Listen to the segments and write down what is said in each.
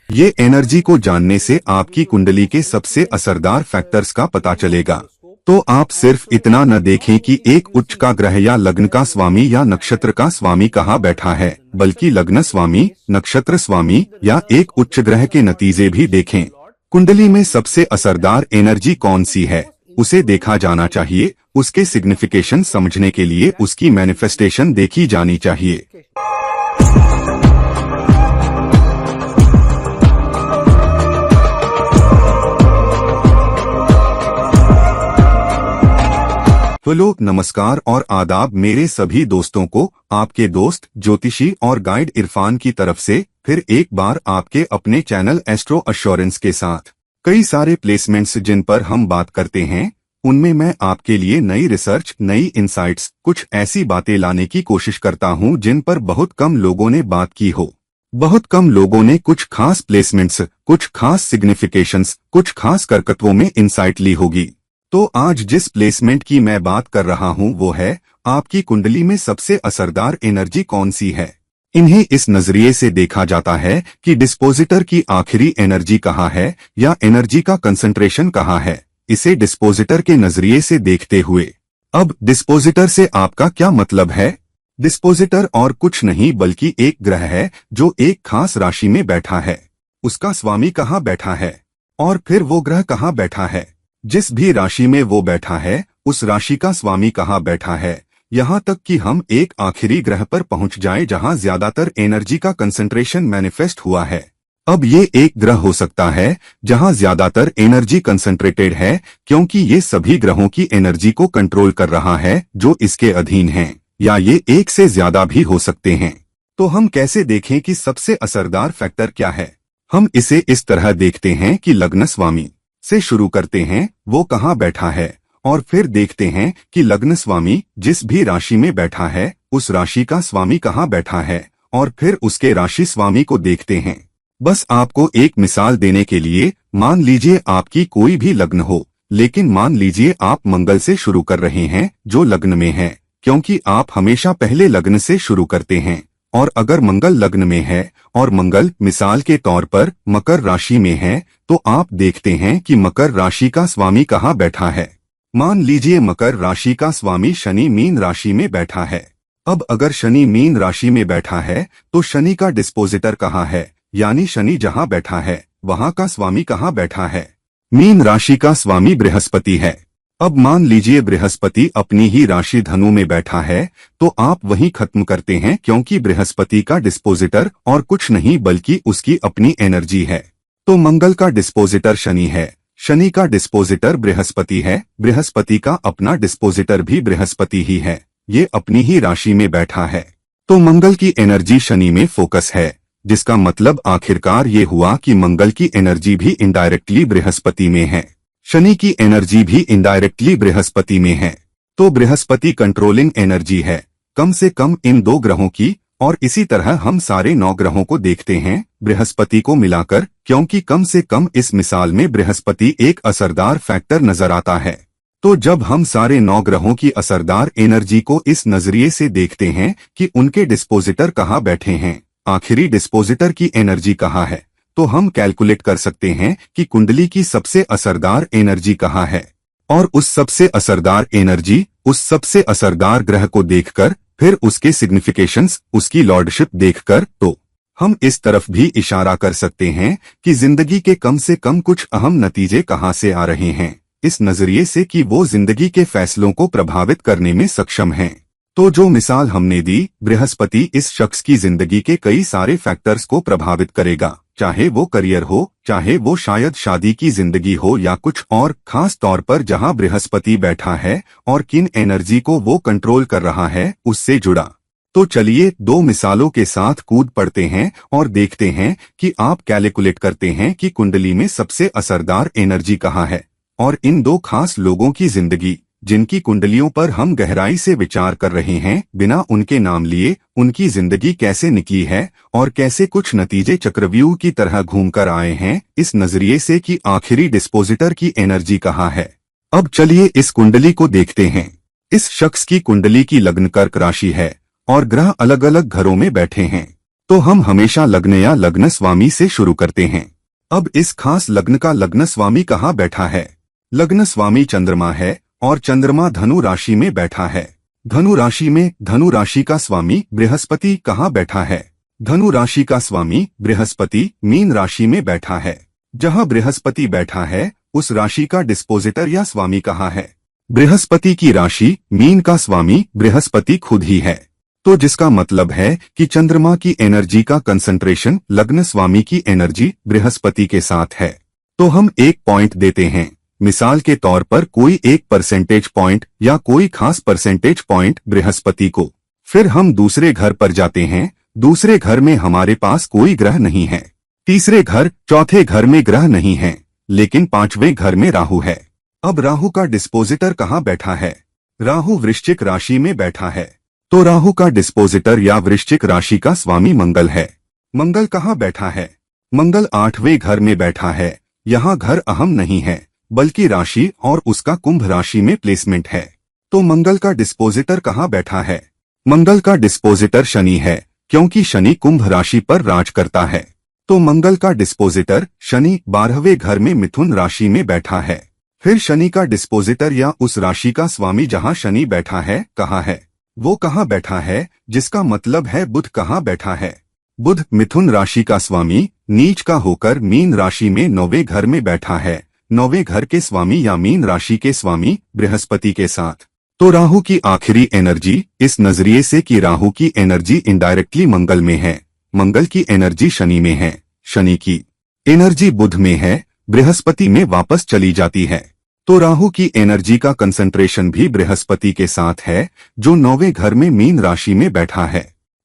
ये एनर्जी को जानने से आपकी कुंडली के सबसे असरदार फैक्टर्स का पता चलेगा। तो आप सिर्फ इतना न देखें कि एक उच्च का ग्रह या लग्न का स्वामी या नक्षत्र का स्वामी कहाँ बैठा है, बल्कि लग्न स्वामी, नक्षत्र स्वामी या एक उच्च ग्रह के नतीजे भी देखें। कुंडली में सबसे असरदार एनर्जी कौन सी है, उसे देखा जाना चाहिए। उसके सिग्निफिकेशन समझने के लिए उसकी मैनिफेस्टेशन देखी जानी चाहिए। हेलो, नमस्कार और आदाब मेरे सभी दोस्तों को। आपके दोस्त ज्योतिषी और गाइड इरफान की तरफ से फिर एक बार आपके अपने चैनल एस्ट्रो एश्योरेंस के साथ कई सारे प्लेसमेंट्स जिन पर हम बात करते हैं, उनमें मैं आपके लिए नई रिसर्च, नई इंसाइट्स, कुछ ऐसी बातें लाने की कोशिश करता हूं जिन पर बहुत कम लोगों ने बात की हो। बहुत कम लोगों ने कुछ खास प्लेसमेंट्स, कुछ खास सिग्निफिकेशंस, कुछ खास करकत्वों में इंसाइट ली होगी। तो आज जिस प्लेसमेंट की मैं बात कर रहा हूं वो है, आपकी कुंडली में सबसे असरदार एनर्जी कौन सी है। इन्हें इस नजरिए से देखा जाता है कि डिस्पोजिटर की आखिरी एनर्जी कहाँ है या एनर्जी का कंसंट्रेशन कहाँ है। इसे डिस्पोजिटर के नजरिए से देखते हुए, अब डिस्पोजिटर से आपका क्या मतलब है? डिस्पोजिटर और कुछ नहीं बल्कि एक ग्रह है जो एक खास राशि में बैठा है। उसका स्वामी कहाँ बैठा है और फिर वो ग्रह कहाँ बैठा है। जिस भी राशि में वो बैठा है, उस राशि का स्वामी कहाँ बैठा है, यहाँ तक कि हम एक आखिरी ग्रह पर पहुंच जाएं जहां ज्यादातर एनर्जी का कंसंट्रेशन मैनिफेस्ट हुआ है। अब ये एक ग्रह हो सकता है जहां ज्यादातर एनर्जी कंसंट्रेटेड है, क्योंकि ये सभी ग्रहों की एनर्जी को कंट्रोल कर रहा है जो इसके अधीन हैं, या ये एक से ज्यादा भी हो सकते हैं। तो हम कैसे देखें कि सबसे असरदार फैक्टर क्या है? हम इसे इस तरह देखते हैं कि लग्न स्वामी से शुरू करते हैं, वो कहाँ बैठा है, और फिर देखते हैं कि लग्न स्वामी जिस भी राशि में बैठा है, उस राशि का स्वामी कहाँ बैठा है, और फिर उसके राशि स्वामी को देखते हैं। बस आपको एक मिसाल देने के लिए, मान लीजिए आपकी कोई भी लग्न हो, लेकिन मान लीजिए आप मंगल से शुरू कर रहे हैं जो लग्न में है, क्योंकि आप हमेशा पहले लग्न से शुरू करते हैं। और अगर मंगल लग्न में है और मंगल मिसाल के तौर पर मकर राशि में है, तो आप देखते हैं कि मकर राशि का स्वामी कहाँ बैठा है। मान लीजिए मकर राशि का स्वामी शनि मीन राशि में बैठा है। अब अगर शनि मीन राशि में बैठा है तो शनि का डिस्पोजिटर कहाँ है, यानी शनि जहाँ बैठा है वहाँ का स्वामी कहाँ बैठा है। मीन राशि का स्वामी बृहस्पति है। अब मान लीजिए बृहस्पति अपनी ही राशि धनु में बैठा है, तो आप वहीं खत्म करते हैं, क्योंकि बृहस्पति का डिस्पोजिटर और कुछ नहीं बल्कि उसकी अपनी एनर्जी है। तो मंगल का डिस्पोजिटर शनि है, शनि का डिस्पोजिटर बृहस्पति है, बृहस्पति का अपना डिस्पोजिटर भी बृहस्पति ही है, ये अपनी ही राशि में बैठा है। तो मंगल की एनर्जी शनि में फोकस है, जिसका मतलब आखिरकार ये हुआ कि मंगल की एनर्जी भी इनडायरेक्टली बृहस्पति में है, शनि की एनर्जी भी इनडायरेक्टली बृहस्पति में है। तो बृहस्पति कंट्रोलिंग एनर्जी है, कम से कम इन दो ग्रहों की, और इसी तरह हम सारे 9 ग्रहों को देखते हैं बृहस्पति को मिलाकर, क्योंकि कम से कम इस मिसाल में बृहस्पति एक असरदार फैक्टर नजर आता है। तो जब हम सारे 9 ग्रहों की असरदार एनर्जी को इस नजरिए से देखते हैं कि उनके डिस्पोजिटर कहाँ बैठे हैं, आखिरी डिस्पोजिटर की एनर्जी कहाँ है, तो हम कैलकुलेट कर सकते हैं कि कुंडली की सबसे असरदार एनर्जी कहाँ है। और उस सबसे असरदार एनर्जी, उस सबसे असरदार ग्रह को देखकर, फिर उसके सिग्निफिकेशंस, उसकी लॉर्डशिप देखकर, तो हम इस तरफ भी इशारा कर सकते हैं कि जिंदगी के कम से कम कुछ अहम नतीजे कहाँ से आ रहे हैं, इस नजरिए से कि वो जिंदगी के फैसलों को प्रभावित करने में सक्षम हैं। तो जो मिसाल हमने दी, बृहस्पति इस शख्स की जिंदगी के कई सारे फैक्टर्स को प्रभावित करेगा, चाहे वो करियर हो, चाहे वो शायद शादी की जिंदगी हो या कुछ और, खास तौर पर जहां बृहस्पति बैठा है और किन एनर्जी को वो कंट्रोल कर रहा है उससे जुड़ा। तो चलिए 2 मिसालों के साथ कूद पड़ते हैं और देखते हैं कि आप कैलकुलेट करते हैं कि कुंडली में सबसे असरदार एनर्जी कहाँ है, और इन 2 खास लोगों की जिंदगी, जिनकी कुंडलियों पर हम गहराई से विचार कर रहे हैं बिना उनके नाम लिए, उनकी जिंदगी कैसे निकली है और कैसे कुछ नतीजे चक्रव्यूह की तरह घूमकर आए हैं, इस नजरिए से कि आखिरी डिस्पोजिटर की एनर्जी कहाँ है। अब चलिए इस कुंडली को देखते हैं। इस शख्स की कुंडली की लग्न कर्क राशि है और ग्रह अलग अलग घरों में बैठे हैं। तो हम हमेशा लग्न या लग्न स्वामी से शुरू करते हैं। अब इस खास लग्न का लग्न स्वामी कहाँ बैठा है? लग्न स्वामी चंद्रमा है और चंद्रमा धनु राशि में बैठा है। धनु राशि में धनु राशि का स्वामी बृहस्पति कहाँ बैठा है? धनु राशि का स्वामी बृहस्पति मीन राशि में बैठा है। जहाँ बृहस्पति बैठा है उस राशि का डिस्पोजिटर या स्वामी कहाँ है? बृहस्पति की राशि मीन का स्वामी बृहस्पति खुद ही है। तो जिसका मतलब है कि चंद्रमा की एनर्जी का कंसंट्रेशन लग्न स्वामी की एनर्जी बृहस्पति के साथ है। तो हम एक पॉइंट देते हैं, मिसाल के तौर पर कोई एक परसेंटेज पॉइंट या कोई खास परसेंटेज पॉइंट बृहस्पति को। फिर हम दूसरे घर पर जाते हैं। दूसरे घर में हमारे पास कोई ग्रह नहीं है। तीसरे घर चौथे घर में ग्रह नहीं है, लेकिन पांचवें घर में राहु है। अब राहु का डिस्पोजिटर कहाँ बैठा है? राहु वृश्चिक राशि में बैठा है। तो राहु का डिस्पोजिटर या वृश्चिक राशि का स्वामी मंगल है। मंगल कहाँ बैठा है? मंगल 8वें घर में बैठा है। यहाँ घर अहम नहीं है, बल्कि राशि और उसका कुंभ राशि में प्लेसमेंट है। तो मंगल का डिस्पोजिटर कहाँ बैठा है? मंगल का डिस्पोजिटर शनि है, क्योंकि शनि कुंभ राशि पर राज करता है। तो मंगल का डिस्पोजिटर शनि 12वें घर में मिथुन राशि में बैठा है। फिर शनि का डिस्पोजिटर या उस राशि का स्वामी जहाँ शनि बैठा है कहाँ है? वो कहाँ बैठा है, जिसका मतलब है बुध कहाँ बैठा है? बुध मिथुन राशि का स्वामी नीच का होकर मीन राशि में 9वें घर में बैठा है। 9वें घर के स्वामी या मीन राशि के स्वामी बृहस्पति के साथ। तो राहु की आखिरी एनर्जी इस नजरिए से कि राहु की एनर्जी इनडायरेक्टली मंगल में है, मंगल की एनर्जी शनि में है, शनि की एनर्जी बुध में है, बृहस्पति में वापस चली जाती है। तो राहु की एनर्जी का कंसंट्रेशन भी बृहस्पति के साथ है, जो 9वें घर में मीन राशि में बैठा है।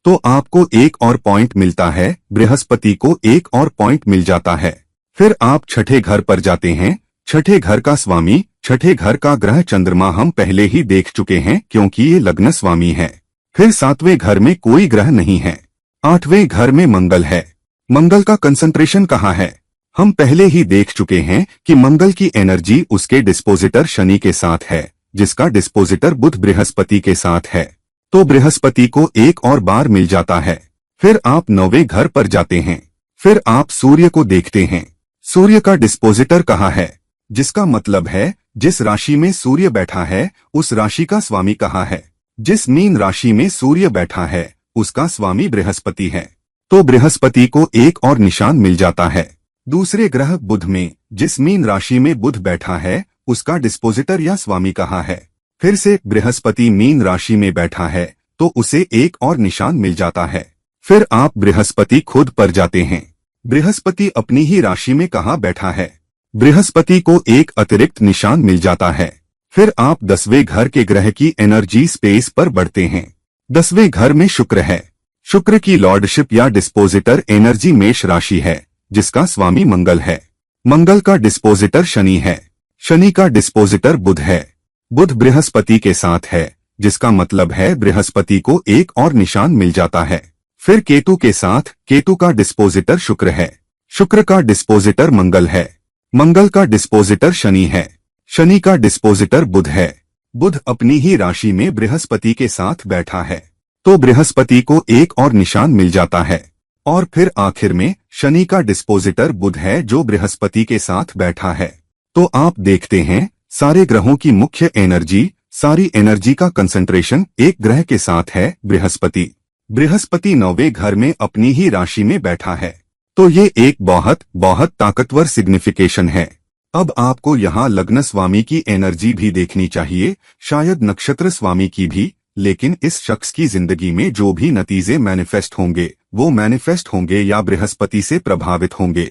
तो आपको एक और पॉइंट मिलता है, बृहस्पति को एक और पॉइंट मिल जाता है। फिर आप छठे घर पर जाते हैं। छठे घर का स्वामी छठे घर का ग्रह चंद्रमा हम पहले ही देख चुके हैं, क्योंकि ये लग्न स्वामी है। फिर 7वें घर में कोई ग्रह नहीं है। 8वें घर में मंगल है। मंगल का कंसंट्रेशन कहाँ है? हम पहले ही देख चुके हैं कि मंगल की एनर्जी उसके डिस्पोजिटर शनि के साथ है, जिसका डिस्पोजिटर बुध बृहस्पति के साथ है। तो बृहस्पति को एक और बार मिल जाता है। फिर आप 9वें घर पर जाते हैं। फिर आप सूर्य को देखते हैं। सूर्य का डिस्पोजिटर कहाँ है? जिसका मतलब है जिस राशि में सूर्य बैठा है उस राशि का स्वामी कहाँ है? जिस मीन राशि में सूर्य बैठा है उसका स्वामी बृहस्पति है। तो बृहस्पति को एक और निशान मिल जाता है। दूसरे ग्रह बुध में जिस मीन राशि में बुध बैठा है उसका डिस्पोजिटर या स्वामी कहाँ है? फिर से बृहस्पति मीन राशि में बैठा है, तो उसे एक और निशान मिल जाता है। फिर आप बृहस्पति खुद पर जाते हैं। बृहस्पति अपनी ही राशि में कहाँ बैठा है? बृहस्पति को एक अतिरिक्त निशान मिल जाता है। फिर आप 10वें घर के ग्रह की एनर्जी स्पेस पर बढ़ते हैं। 10वें घर में शुक्र है। शुक्र की लॉर्डशिप या डिस्पोजिटर एनर्जी मेष राशि है, जिसका स्वामी मंगल है। मंगल का डिस्पोजिटर शनि है। शनि का डिस्पोजिटर बुध है। बुध बृहस्पति के साथ है, जिसका मतलब है बृहस्पति को एक और निशान मिल जाता है। फिर केतु के साथ केतु का डिस्पोजिटर शुक्र है। शुक्र का डिस्पोजिटर मंगल है। मंगल का डिस्पोजिटर शनि है। शनि का डिस्पोजिटर बुध है। बुध अपनी ही राशि में बृहस्पति के साथ बैठा है, तो बृहस्पति को एक और निशान मिल जाता है। और फिर आखिर में शनि का डिस्पोजिटर बुध है, जो बृहस्पति के साथ बैठा है। तो आप देखते हैं सारे ग्रहों की मुख्य एनर्जी, सारी एनर्जी का कंसंट्रेशन एक ग्रह के साथ है, बृहस्पति। बृहस्पति 9वें घर में अपनी ही राशि में बैठा है। तो ये एक बहुत बहुत ताकतवर सिग्निफिकेशन है। अब आपको यहाँ लग्न स्वामी की एनर्जी भी देखनी चाहिए, शायद नक्षत्र स्वामी की भी, लेकिन इस शख्स की जिंदगी में जो भी नतीजे मैनिफेस्ट होंगे वो मैनिफेस्ट होंगे या बृहस्पति से प्रभावित होंगे।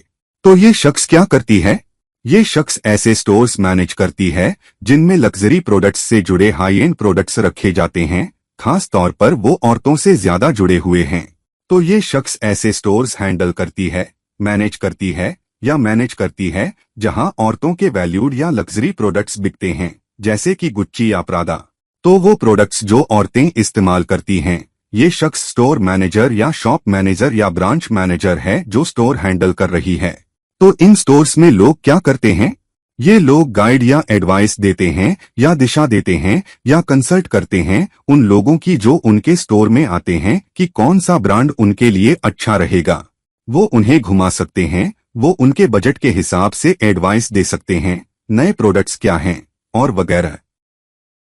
तो ये शख्स क्या करती है? ये शख्स ऐसे स्टोर्स मैनेज करती है जिनमें लग्जरी प्रोडक्ट्स से जुड़े हाई एंड प्रोडक्ट्स रखे जाते हैं। खास तौर पर वो औरतों से ज्यादा जुड़े हुए हैं। तो ये शख्स ऐसे स्टोर्स हैंडल करती है, मैनेज करती है जहां औरतों के वैल्यूड या लग्जरी प्रोडक्ट्स बिकते हैं, जैसे कि गुच्ची या प्रादा। तो वो प्रोडक्ट्स जो औरतें इस्तेमाल करती हैं, ये शख्स स्टोर मैनेजर या शॉप मैनेजर या ब्रांच मैनेजर है जो स्टोर हैंडल कर रही है। तो इन स्टोर्स में लोग क्या करते हैं? ये लोग गाइड या एडवाइस देते हैं या दिशा देते हैं या कंसल्ट करते हैं उन लोगों की जो उनके स्टोर में आते हैं कि कौन सा ब्रांड उनके लिए अच्छा रहेगा। वो उन्हें घुमा सकते हैं, वो उनके बजट के हिसाब से एडवाइस दे सकते हैं, नए प्रोडक्ट्स क्या हैं और वगैरह।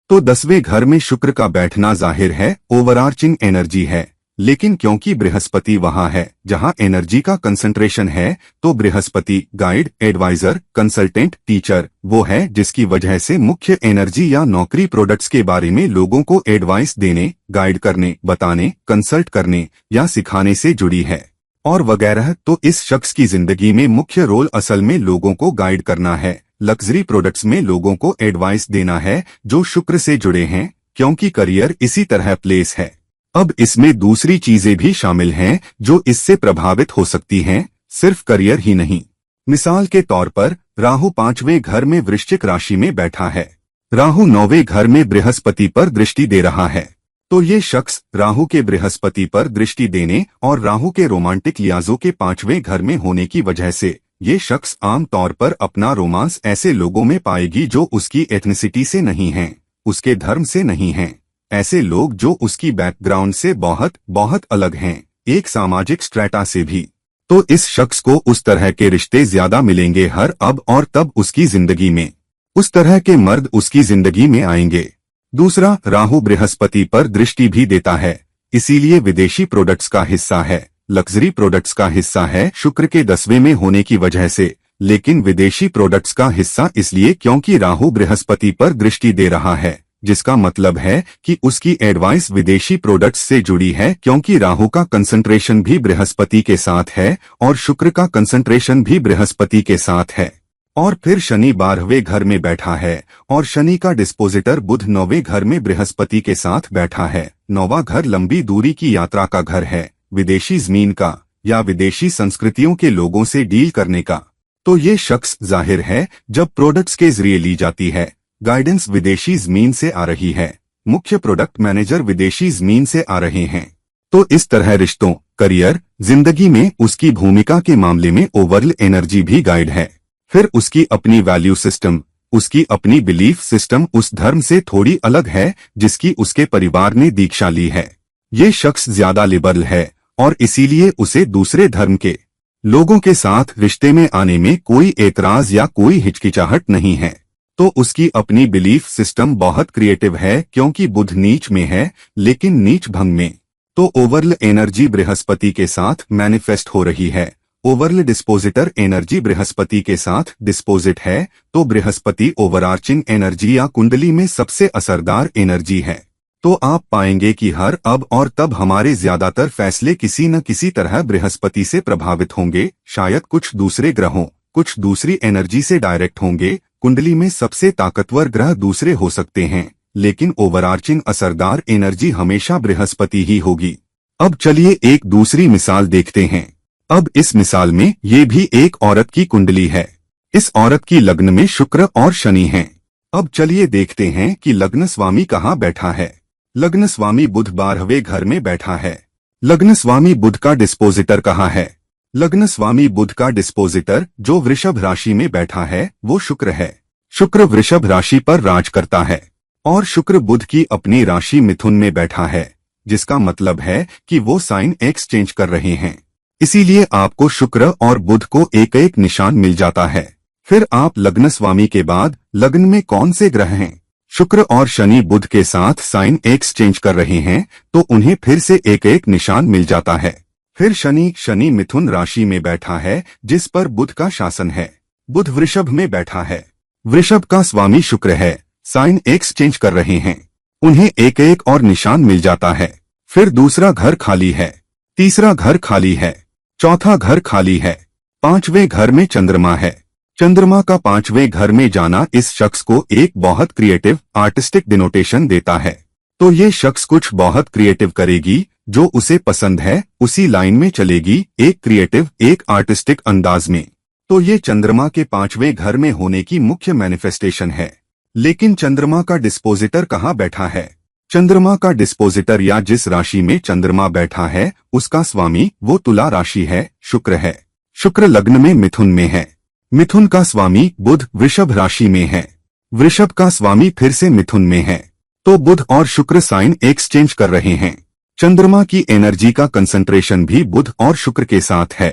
तो 10वें घर में शुक्र का बैठना जाहिर है ओवरआर्चिंग एनर्जी है, लेकिन क्योंकि बृहस्पति वहां है जहां एनर्जी का कंसंट्रेशन है, तो Brihaspati guide, adviser, consultant, teacher वो है जिसकी वजह से मुख्य एनर्जी या नौकरी प्रोडक्ट्स के बारे में लोगों को एडवाइस देने, गाइड करने, बताने, कंसल्ट करने या सिखाने से जुड़ी है और वगैरह। तो इस शख्स की जिंदगी में मुख्य रोल असल में लोगों को गाइड करना है, लग्जरी प्रोडक्ट्स में लोगों को एडवाइस देना है जो शुक्र से जुड़े हैं, क्योंकि करियर इसी तरह प्लेस है। अब इसमें दूसरी चीजें भी शामिल हैं जो इससे प्रभावित हो सकती हैं, सिर्फ करियर ही नहीं। मिसाल के तौर पर राहु 5वें घर में वृश्चिक राशि में बैठा है, राहु 9वें घर में बृहस्पति पर दृष्टि दे रहा है। तो ये शख्स राहु के बृहस्पति पर दृष्टि देने और राहु के रोमांटिक लियाजों के 5वें घर में होने की वजह से ये शख्स आम तौर पर अपना रोमांस ऐसे लोगों में पाएगी जो उसकी एथनिसिटी से नहीं हैं, उसके धर्म से नहीं हैं, ऐसे लोग जो उसकी बैकग्राउंड से बहुत बहुत अलग हैं, एक सामाजिक स्ट्रेटा से भी। तो इस शख्स को उस तरह के रिश्ते ज्यादा मिलेंगे हर अब और तब उसकी जिंदगी में, उस तरह के मर्द उसकी जिंदगी में आएंगे। दूसरा, राहु बृहस्पति पर दृष्टि भी देता है, इसीलिए विदेशी प्रोडक्ट्स का हिस्सा है, लग्जरी प्रोडक्ट्स का हिस्सा है शुक्र के 10वें में होने की वजह से, लेकिन विदेशी प्रोडक्ट्स का हिस्सा इसलिए क्योंकि राहु बृहस्पति पर दृष्टि दे रहा है, जिसका मतलब है कि उसकी एडवाइस विदेशी प्रोडक्ट्स से जुड़ी है, क्योंकि राहु का कंसंट्रेशन भी बृहस्पति के साथ है और शुक्र का कंसंट्रेशन भी बृहस्पति के साथ है। और फिर शनि 12वें घर में बैठा है और शनि का डिस्पोजिटर बुध 9वें घर में बृहस्पति के साथ बैठा है। 9वां घर लंबी दूरी की यात्रा का घर है, विदेशी जमीन का या विदेशी संस्कृतियों के लोगों से डील करने का। तो ये शख्स जाहिर है जब प्रोडक्ट्स के जरिए ली जाती है, गाइडेंस विदेशी जमीन से आ रही है, मुख्य प्रोडक्ट मैनेजर विदेशी जमीन से आ रहे हैं। तो इस तरह रिश्तों, करियर, जिंदगी में उसकी भूमिका के मामले में ओवरऑल एनर्जी भी गाइड है। फिर उसकी अपनी वैल्यू सिस्टम, उसकी अपनी बिलीफ सिस्टम उस धर्म से थोड़ी अलग है जिसकी उसके परिवार ने दीक्षा ली है। ये शख्स ज्यादा लिबरल है और इसीलिए उसे दूसरे धर्म के लोगों के साथ रिश्ते में आने में कोई एतराज या कोई हिचकिचाहट नहीं है। तो उसकी अपनी बिलीफ सिस्टम बहुत क्रिएटिव है, क्योंकि बुध नीच में है लेकिन नीच भंग में। तो ओवरऑल एनर्जी बृहस्पति के साथ मैनिफेस्ट हो रही है, ओवरऑल डिस्पोजिटर एनर्जी बृहस्पति के साथ डिस्पोजिट है। तो बृहस्पति ओवरआर्चिंग एनर्जी या कुंडली में सबसे असरदार एनर्जी है। तो आप पाएंगे कि हर अब और तब हमारे ज्यादातर फैसले किसी न किसी तरह बृहस्पति से प्रभावित होंगे, शायद कुछ दूसरे ग्रहों, कुछ दूसरी एनर्जी से डायरेक्ट होंगे। कुंडली में सबसे ताकतवर ग्रह दूसरे हो सकते हैं, लेकिन ओवरआर्चिंग असरदार एनर्जी हमेशा बृहस्पति ही होगी। अब चलिए एक दूसरी मिसाल देखते हैं। अब इस मिसाल में ये भी एक औरत की कुंडली है। इस औरत की लग्न में शुक्र और शनि हैं। अब चलिए देखते हैं कि लग्न स्वामी कहाँ बैठा है। लग्न स्वामी बुध 12वें घर में बैठा है। लग्न स्वामी बुध का डिस्पोजिटर कहाँ है? लग्न स्वामी बुध का डिस्पोजिटर जो वृषभ राशि में बैठा है वो शुक्र है। शुक्र वृषभ राशि पर राज करता है और शुक्र बुध की अपनी राशि मिथुन में बैठा है, जिसका मतलब है कि वो साइन एक्सचेंज कर रहे हैं। इसीलिए आपको शुक्र और बुध को एक एक निशान मिल जाता है। फिर आप लग्न स्वामी के बाद लग्न में कौन से ग्रह हैं? शुक्र और शनि बुध के साथ साइन एक्सचेंज कर रहे हैं, तो उन्हें फिर से एक एक निशान मिल जाता है। फिर शनि मिथुन राशि में बैठा है जिस पर बुध का शासन है। बुध वृषभ में बैठा है, वृषभ का स्वामी शुक्र है, साइन एक्सचेंज कर रहे हैं, उन्हें एक एक और निशान मिल जाता है। फिर दूसरा घर खाली है, तीसरा घर खाली है, चौथा घर खाली है, 5वें घर में चंद्रमा है। चंद्रमा का 5वें घर में जाना इस शख्स को एक बहुत क्रिएटिव आर्टिस्टिक डिनोटेशन देता है। तो ये शख्स कुछ बहुत क्रिएटिव करेगी, जो उसे पसंद है उसी लाइन में चलेगी, एक क्रिएटिव एक आर्टिस्टिक अंदाज में। तो ये चंद्रमा के 5वें घर में होने की मुख्य मैनिफेस्टेशन है। लेकिन चंद्रमा का डिस्पोजिटर कहाँ बैठा है? चंद्रमा का डिस्पोजिटर या जिस राशि में चंद्रमा बैठा है उसका स्वामी वो तुला राशि है, शुक्र है। शुक्र लग्न में मिथुन में है। मिथुन का स्वामी बुध वृषभ राशि में है, वृषभ का स्वामी फिर से मिथुन में है, तो बुध और शुक्र साइन एक्सचेंज कर रहे हैं। चंद्रमा की एनर्जी का कंसंट्रेशन भी बुध और शुक्र के साथ है,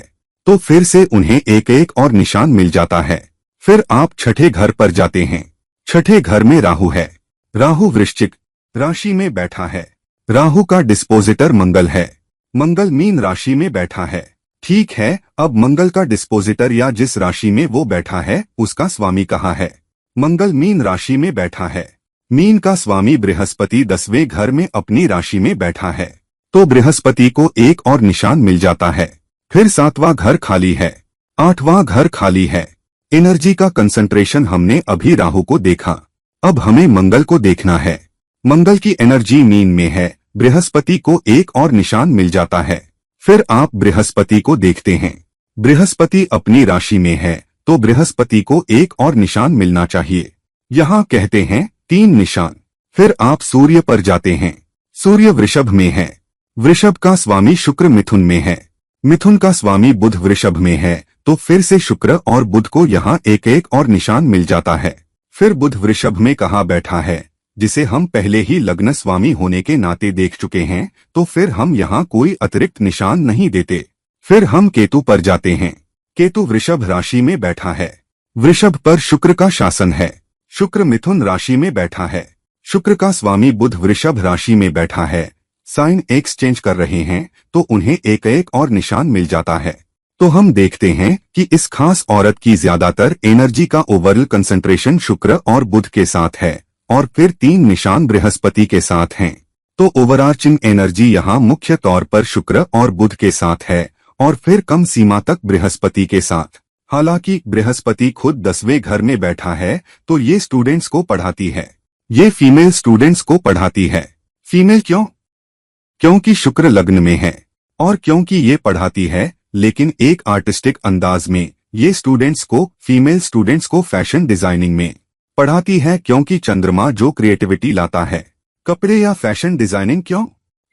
तो फिर से उन्हें एक एक और निशान मिल जाता है। फिर आप छठे घर पर जाते हैं। छठे घर में राहु है, राहु वृश्चिक राशि में बैठा है, राहु का डिस्पोजिटर मंगल है, मंगल मीन राशि में बैठा है। ठीक है, अब मंगल का डिस्पोजिटर या जिस राशि में वो बैठा है उसका स्वामी कहाँ है? मंगल मीन राशि में बैठा है, मीन का स्वामी बृहस्पति 10वें घर में अपनी राशि में बैठा है, तो बृहस्पति को एक और निशान मिल जाता है। फिर 7वां घर खाली है, 8वां घर खाली है। एनर्जी का कंसंट्रेशन हमने अभी राहु को देखा, अब हमें मंगल को देखना है। मंगल की एनर्जी मीन में है, बृहस्पति को एक और निशान मिल जाता है। फिर आप बृहस्पति को देखते हैं, बृहस्पति अपनी राशि में है, तो बृहस्पति को एक और निशान मिलना चाहिए। यहाँ कहते हैं 3 निशान। फिर आप सूर्य पर जाते हैं, सूर्य वृषभ में है, वृषभ का स्वामी शुक्र मिथुन में है, मिथुन का स्वामी बुध वृषभ में है, तो फिर से शुक्र और बुध को यहाँ एक एक और निशान मिल जाता है। फिर बुध वृषभ में कहाँ बैठा है, जिसे हम पहले ही लग्न स्वामी होने के नाते देख चुके हैं, तो फिर हम यहाँ कोई अतिरिक्त निशान नहीं देते। फिर हम केतु पर जाते हैं, केतु वृषभ राशि में बैठा है, वृषभ पर शुक्र का शासन है, शुक्र मिथुन राशि में बैठा है, शुक्र का स्वामी बुध वृषभ राशि में बैठा है। साइन एक्सचेंज कर रहे हैं, तो उन्हें एक एक और निशान मिल जाता है। तो हम देखते हैं कि इस खास औरत की ज्यादातर एनर्जी का ओवरऑल कंसंट्रेशन शुक्र और बुध के साथ है, और फिर 3 निशान बृहस्पति के साथ हैं। तो ओवरआर्चिंग एनर्जी यहाँ मुख्य तौर पर शुक्र और बुध के साथ है, और फिर कम सीमा तक बृहस्पति के साथ। हालांकि बृहस्पति खुद 10वें घर में बैठा है, तो ये स्टूडेंट्स को पढ़ाती है, ये फीमेल स्टूडेंट्स को पढ़ाती है। फीमेल क्यों? क्योंकि शुक्र लग्न में है, और क्योंकि ये पढ़ाती है, लेकिन एक आर्टिस्टिक अंदाज में। ये स्टूडेंट्स को, फीमेल स्टूडेंट्स को फैशन डिजाइनिंग में पढ़ाती है, क्योंकि चंद्रमा जो क्रिएटिविटी लाता है। कपड़े या फैशन डिजाइनिंग क्यों?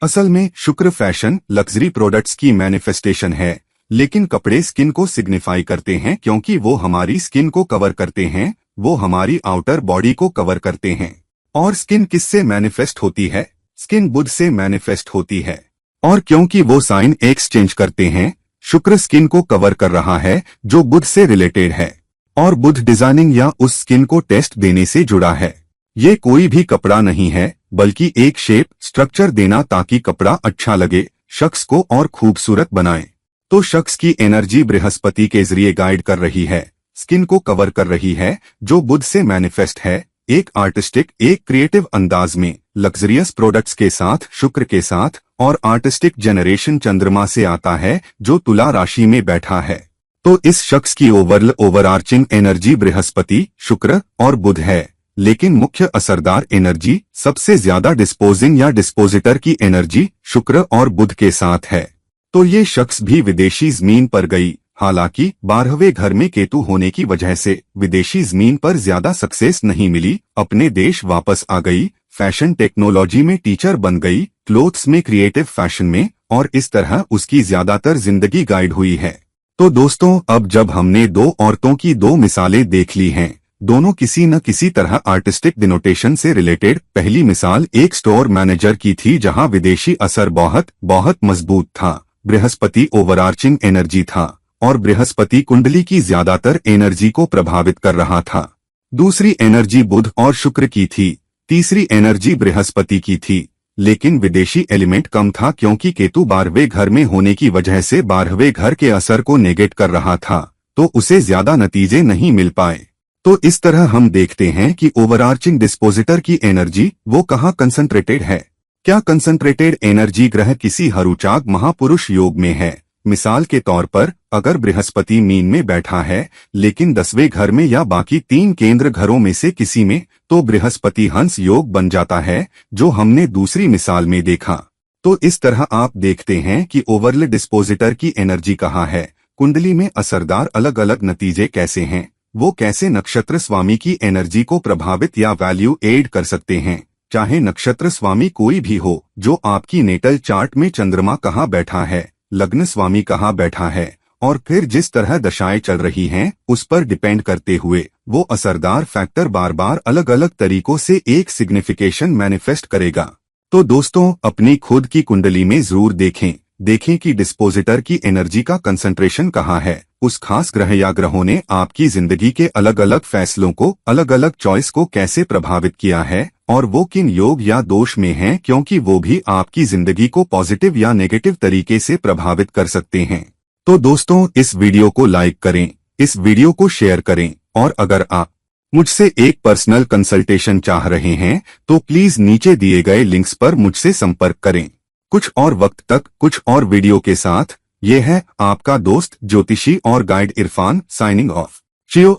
असल में शुक्र फैशन, लग्जरी प्रोडक्ट्स की मैनिफेस्टेशन है, लेकिन कपड़े स्किन को सिग्निफाई करते हैं, क्योंकि वो हमारी स्किन को कवर करते हैं, वो हमारी आउटर बॉडी को कवर करते हैं। और स्किन किससे मैनिफेस्ट होती है? स्किन बुध से मैनिफेस्ट होती है। और क्योंकि वो साइन एक्सचेंज करते हैं, शुक्र स्किन को कवर कर रहा है जो बुध से रिलेटेड है, और बुध डिजाइनिंग या उस स्किन को टेस्ट देने से जुड़ा है। ये कोई भी कपड़ा नहीं है, बल्कि एक शेप, स्ट्रक्चर देना ताकि कपड़ा अच्छा लगे, शख्स को और खूबसूरत बनाए। तो शख्स की एनर्जी बृहस्पति के जरिए गाइड कर रही है, स्किन को कवर कर रही है, जो बुध से मैनिफेस्ट है, एक आर्टिस्टिक, एक क्रिएटिव अंदाज में, लग्जरियस प्रोडक्ट्स के साथ, शुक्र के साथ। और आर्टिस्टिक जनरेशन चंद्रमा से आता है, जो तुला राशि में बैठा है। तो इस शख्स की ओवरआर्चिंग एनर्जी बृहस्पति, शुक्र और बुध है, लेकिन मुख्य असरदार एनर्जी, सबसे ज्यादा डिस्पोजिंग या डिस्पोजिटर की एनर्जी शुक्र और बुध के साथ है। तो ये शख्स भी विदेशी जमीन पर गई। हालांकि 12वें घर में केतु होने की वजह से विदेशी जमीन पर ज्यादा सक्सेस नहीं मिली, अपने देश वापस आ गई, फैशन टेक्नोलॉजी में टीचर बन गई, क्लोथ्स में, क्रिएटिव फैशन में, और इस तरह उसकी ज्यादातर जिंदगी गाइड हुई है। तो दोस्तों, अब जब हमने 2 औरतों की 2 मिसालें देख ली हैं, दोनों किसी न किसी तरह आर्टिस्टिक डिनोटेशन से रिलेटेड। पहली मिसाल एक स्टोर मैनेजर की थी, जहां विदेशी असर बहुत मजबूत था, बृहस्पति ओवरआर्चिंग एनर्जी था, और बृहस्पति कुंडली की ज्यादातर एनर्जी को प्रभावित कर रहा था। दूसरी एनर्जी बुध और शुक्र की थी, तीसरी एनर्जी बृहस्पति की थी, लेकिन विदेशी एलिमेंट कम था, क्योंकि केतु 12वें घर में होने की वजह से 12वें घर के असर को नेगेट कर रहा था, तो उसे ज्यादा नतीजे नहीं मिल पाए। तो इस तरह हम देखते हैं कि ओवरआर्चिंग डिस्पोजिटर की एनर्जी वो कहाँ कंसंट्रेटेड है। क्या कंसंट्रेटेड एनर्जी ग्रह किसी हरुचाग महापुरुष योग में है? मिसाल के तौर पर, अगर बृहस्पति मीन में बैठा है, लेकिन 10वें घर में या बाकी 3 केंद्र घरों में से किसी में, तो बृहस्पति हंस योग बन जाता है, जो हमने दूसरी मिसाल में देखा। तो इस तरह आप देखते हैं कि ओवरऑल डिस्पोजिटर की एनर्जी कहाँ है, कुंडली में असरदार अलग अलग नतीजे कैसे हैं, वो कैसे नक्षत्र स्वामी की एनर्जी को प्रभावित या वैल्यू एड कर सकते हैं। चाहे नक्षत्र स्वामी कोई भी हो, जो आपकी नेटल चार्ट में चंद्रमा कहाँ बैठा है, लग्न स्वामी कहाँ बैठा है, और फिर जिस तरह दशाएं चल रही हैं उस पर डिपेंड करते हुए वो असरदार फैक्टर बार बार अलग अलग तरीकों से एक सिग्निफिकेशन मैनिफेस्ट करेगा। तो दोस्तों अपनी खुद की कुंडली में जरूर देखें कि डिस्पोजिटर की एनर्जी का कंसंट्रेशन कहाँ है। उस खास ग्रह या ग्रहों ने आपकी जिंदगी के अलग अलग फैसलों को, अलग अलग चॉइस को कैसे प्रभावित किया है और वो किन योग या दोष में हैं, क्योंकि वो भी आपकी जिंदगी को पॉजिटिव या नेगेटिव तरीके से प्रभावित कर सकते हैं। तो दोस्तों इस वीडियो को लाइक करें, इस वीडियो को शेयर करें और अगर आप मुझसे एक पर्सनल कंसल्टेशन चाह रहे हैं तो प्लीज नीचे दिए गए लिंक्स पर मुझसे संपर्क करें। कुछ और वक्त तक कुछ और वीडियो के साथ ये है आपका दोस्त ज्योतिषी और गाइड इरफान साइनिंग ऑफ। चियो।